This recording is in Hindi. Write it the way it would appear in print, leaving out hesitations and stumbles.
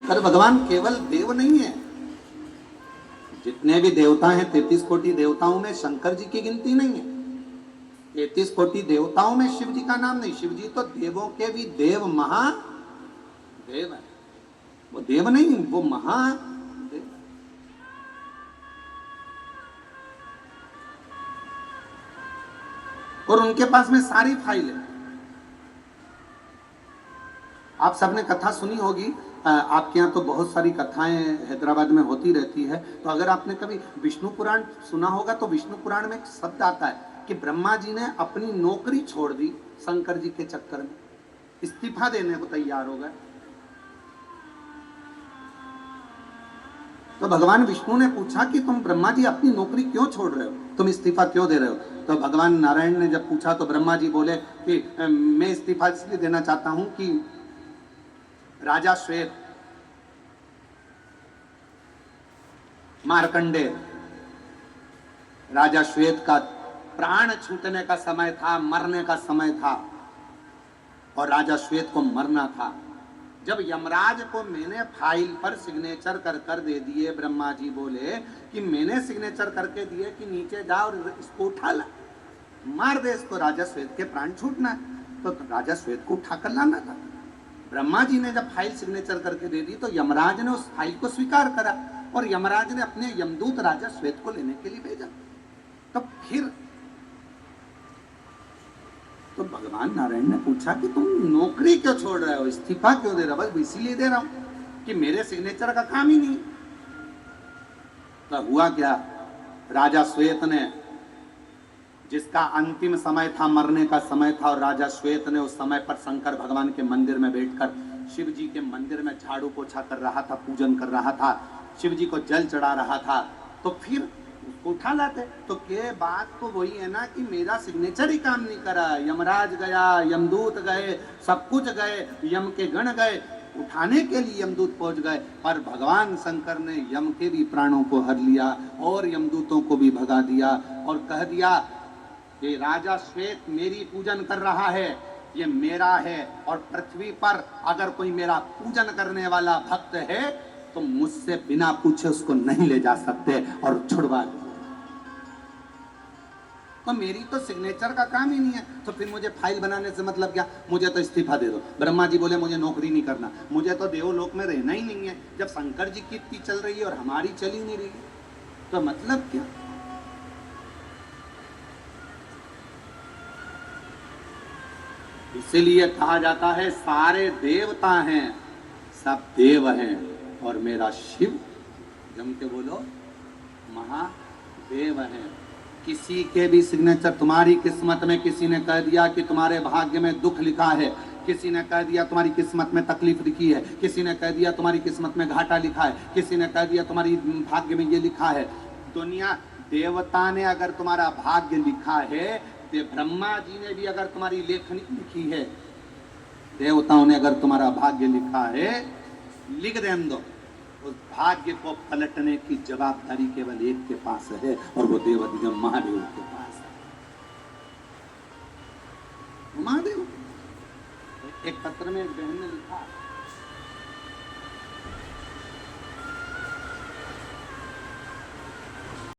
पर भगवान केवल देव नहीं है, जितने भी देवता हैं 33 कोटि देवताओं में शंकर जी की गिनती नहीं है। 33 कोटि देवताओं में शिव जी का नाम नहीं। शिव जी तो देवों के भी देव, महादेव है। वो देव नहीं, वो महादेव। और उनके पास में सारी फाइल है। आप सबने कथा सुनी होगी, आपके यहाँ तो बहुत सारी कथाएं हैदराबाद में होती रहती है। तो अगर आपने कभी विष्णु पुराण सुना होगा तो विष्णु पुराण में एक शब्द आता है कि ब्रह्मा जी ने अपनी नौकरी छोड़ दी शंकर जी के चक्कर में, इस्तीफा देने को तैयार हो गए। तो भगवान विष्णु ने पूछा कि तुम ब्रह्मा जी अपनी नौकरी क्यों छोड़ रहे हो, तुम इस्तीफा क्यों दे रहे हो? तो भगवान नारायण ने जब पूछा तो ब्रह्मा जी बोले कि मैं इस्तीफा इसलिए देना चाहता हूं कि राजा श्वेत, मार्कंडे राजा श्वेत का प्राण छूटने का समय था, मरने का समय था, और राजा श्वेत को मरना था। जब यमराज को मैंने फाइल पर सिग्नेचर कर दे दिए, ब्रह्मा जी बोले कि मैंने सिग्नेचर करके दिए कि नीचे जा और इसको उठा ला, मार दे इसको, राजा श्वेत के प्राण छूटना है। तो राजा श्वेत को उठा कर लाना था। ब्रह्मा जी ने जब फाइल सिग्नेचर करके दे दी तो यमराज ने उस फाइल को स्वीकार करा और यमराज ने अपने यमदूत राजा श्वेत को लेने के लिए भेजा। तब फिर तो भगवान नारायण ने पूछा कि तुम नौकरी क्यों छोड़ रहे हो, इस्तीफा क्यों दे रहे हो? बस इसीलिए दे रहा हूं कि मेरे सिग्नेचर का काम ही नहीं। तो हुआ क्या, राजा श्वेत ने, जिसका अंतिम समय था, मरने का समय था, और राजा श्वेत ने उस समय पर शंकर भगवान के मंदिर में बैठकर शिव जी के मंदिर में झाड़ू पोछा कर रहा था, पूजन कर रहा था, शिव जी को जल चढ़ा रहा था। तो फिर उसको उठा लाते। तो के बात तो वही है ना कि मेरा सिग्नेचर ही काम नहीं करा, यमराज गया, यमदूत गए, सब कुछ गए, यम के गण गए, उठाने के लिए यमदूत पहुंच गए, पर भगवान शंकर ने यम के भी प्राणों को हर लिया और यमदूतों को भी भगा दिया और कह दिया ये राजा श्वेत मेरी पूजन कर रहा है, ये मेरा है, और पृथ्वी पर अगर कोई मेरा पूजन करने वाला भक्त है तो मुझसे बिना पूछे उसको नहीं ले जा सकते, और छुड़वा दिया। तो मेरी तो सिग्नेचर का काम ही नहीं है, तो फिर मुझे फाइल बनाने से मतलब क्या? मुझे तो इस्तीफा दे दो। ब्रह्मा जी बोले मुझे नौकरी नहीं करना, मुझे तो देवलोक में रहना ही नहीं है। जब शंकर जी की इतनी चल रही है और हमारी चल ही नहीं रही तो मतलब क्या? इसीलिए कहा जाता है सारे देवता हैं, सब देव हैं, और मेरा शिव जम के बोलो महादेव है। किसी के भी सिग्नेचर, तुम्हारी किस्मत में किसी ने कह दिया कि तुम्हारे भाग्य में दुख लिखा है, किसी ने कह दिया तुम्हारी किस्मत में तकलीफ लिखी है, किसी ने कह दिया तुम्हारी किस्मत में घाटा लिखा है, किसी ने कह दिया तुम्हारी भाग्य में ये लिखा है। दुनिया देवता ने अगर तुम्हारा भाग्य लिखा है, ब्रह्मा जी ने भी अगर तुम्हारी लेखनी लिखी है, देवताओं ने अगर तुम्हारा भाग्य लिखा है, लिख दें दो। उस भाग्य को पलटने की जवाबदारी केवल एक के पास है, और वो देवाधिदेव महादेव के पास है। महादेव। एक पत्र में एक बहन ने लिखा